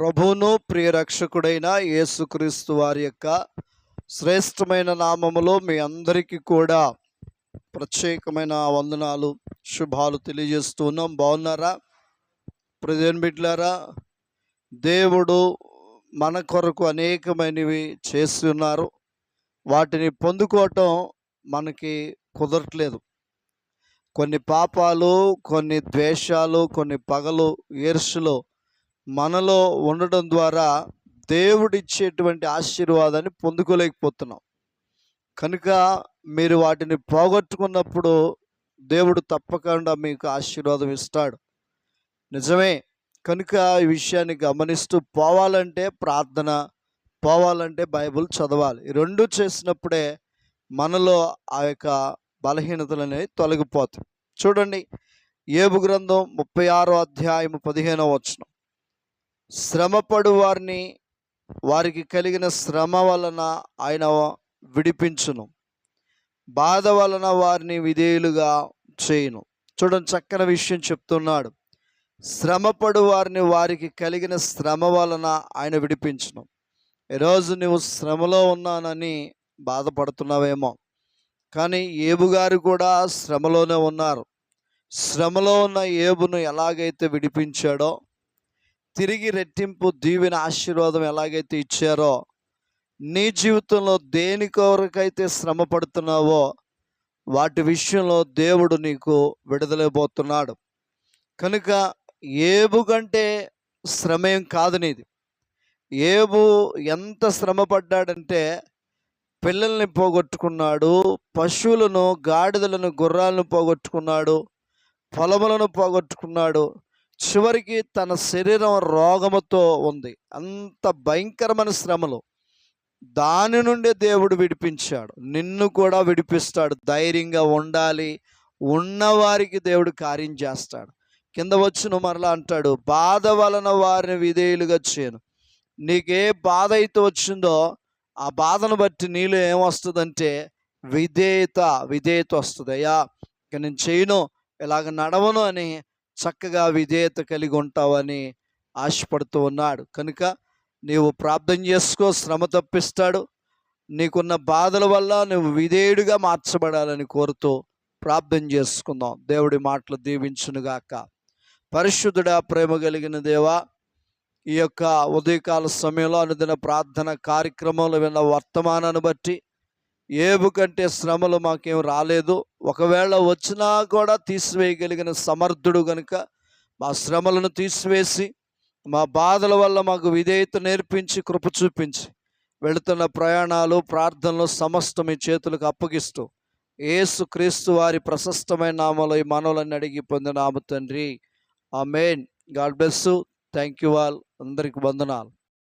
ప్రభువును ప్రియ రక్షకుడైన యేసుక్రీస్తు వారి యొక్క శ్రేష్టమైన నామములో మీ అందరికీ కూడా ప్రత్యేకమైన వందనాలు, శుభాలు తెలియజేస్తూ ఉన్నాం. బాగున్నారా ప్రియమైన బిడ్డలారా? దేవుడు మన కొరకు అనేకమైనవి చేసి ఉన్నారు. వాటిని పొందుకోవటం మనకి కుదరట్లేదు. కొన్ని పాపాలు, కొన్ని ద్వేషాలు, కొన్ని పగలు, ఈర్ష్యలు మనలో ఉండడం ద్వారా దేవుడిచ్చేటువంటి ఆశీర్వాదాన్ని పొందుకోలేకపోతున్నాం. కనుక మీరు వాటిని పోగొట్టుకున్నప్పుడు దేవుడు తప్పకుండా మీకు ఆశీర్వాదం ఇస్తాడు. నిజమే. కనుక ఈ విషయాన్ని గమనిస్తూ పోవాలంటే ప్రార్థన, పోవాలంటే బైబిల్ చదవాలి. ఈ రెండు చేసినప్పుడే మనలో ఆ యొక్క బలహీనతలు అనేవి తొలగిపోతాయి. చూడండి, యోబు గ్రంథం 36వ అధ్యాయం 15వ వచనం. శ్రమపడు వారిని వారికి కలిగిన శ్రమ వలన ఆయన విడిపించును, బాధ వలన వారిని విధేయులుగా చేయును. చూడండి, చక్కని విషయం చెప్తున్నాడు. శ్రమపడు వారిని వారికి కలిగిన శ్రమ వలన ఆయన విడిపించును. ఈరోజు నువ్వు శ్రమలో ఉన్నానని బాధపడుతున్నావేమో, కానీ యోబు గారు కూడా శ్రమలోనే ఉన్నారు. శ్రమలో ఉన్న యోబును ఎలాగైతే విడిపించాడో, తిరిగి రెట్టింపు దీవెన ఆశీర్వాదం ఎలాగైతే ఇచ్చారో, నీ జీవితంలో దేని కొరకైతే శ్రమ పడుతున్నావో వాటి విషయంలో దేవుడు నీకు విడుదలైపోతున్నాడు. కనుక యోబు కంటే శ్రమేం కాదు నీది. యోబు ఎంత శ్రమ పడ్డాడంటే, పిల్లల్ని పోగొట్టుకున్నాడు, పశువులను, గాడిదలను, గుర్రాలను పోగొట్టుకున్నాడు, పొలములను పోగొట్టుకున్నాడు. చివరికి తన శరీరం రోగముతో ఉంది. అంత భయంకరమైన శ్రమలు. దాని నుండే దేవుడు విడిపించాడు. నిన్ను కూడా విడిపిస్తాడు. ధైర్యంగా ఉండాలి. ఉన్నవారికి దేవుడు కార్యం చేస్తాడు. కింద వచ్చును మరలా అంటాడు, బాధ వలన వారిని విధేయులుగా చేయను. నీకే బాధ అయితే వచ్చిందో ఆ బాధను బట్టి నీలో ఏమొస్తుందంటే విధేయత వస్తుంది. అయ్యా ఇక నేను చేయను, ఇలాగ నడవను అని చక్కగా విధేయత కలిగి ఉంటావని ఆశపడుతూ ఉన్నాడు. కనుక నీవు ప్రార్థన చేసుకో, శ్రమ తప్పిస్తాడు. నీకున్న బాధల వల్ల నువ్వు విధేయుడిగా మార్చబడాలని కోరుతూ ప్రార్థన చేసుకుందాం. దేవుడి మాటలు దీవించునుగాక. పరిశుద్ధుడా, ప్రేమ కలిగిన దేవా, ఈ యొక్క ఉదయకాల సమయంలో అనుదిన ప్రార్థన కార్యక్రమంలో విన్న వర్తమానాన్ని బట్టి యోబు కంటే శ్రమలు మాకేం రాలేదు. ఒకవేళ వచ్చినా కూడా తీసివేయగలిగిన సమర్థుడు కనుక మా శ్రమలను తీసివేసి మా బాధల వల్ల మాకు విధేయత నేర్పించి కృప చూపించి వెళుతున్న ప్రయాణాలు, ప్రార్థనలు సమస్తం మీ చేతులకు అప్పగిస్తూ యేసు క్రీస్తు వారి ప్రశస్తమైన నామములో ఈ మనవులన్నీ అడిగి పొందినాము తండ్రి. Amen. God bless you. Thank you all. అందరికి వందనాలు.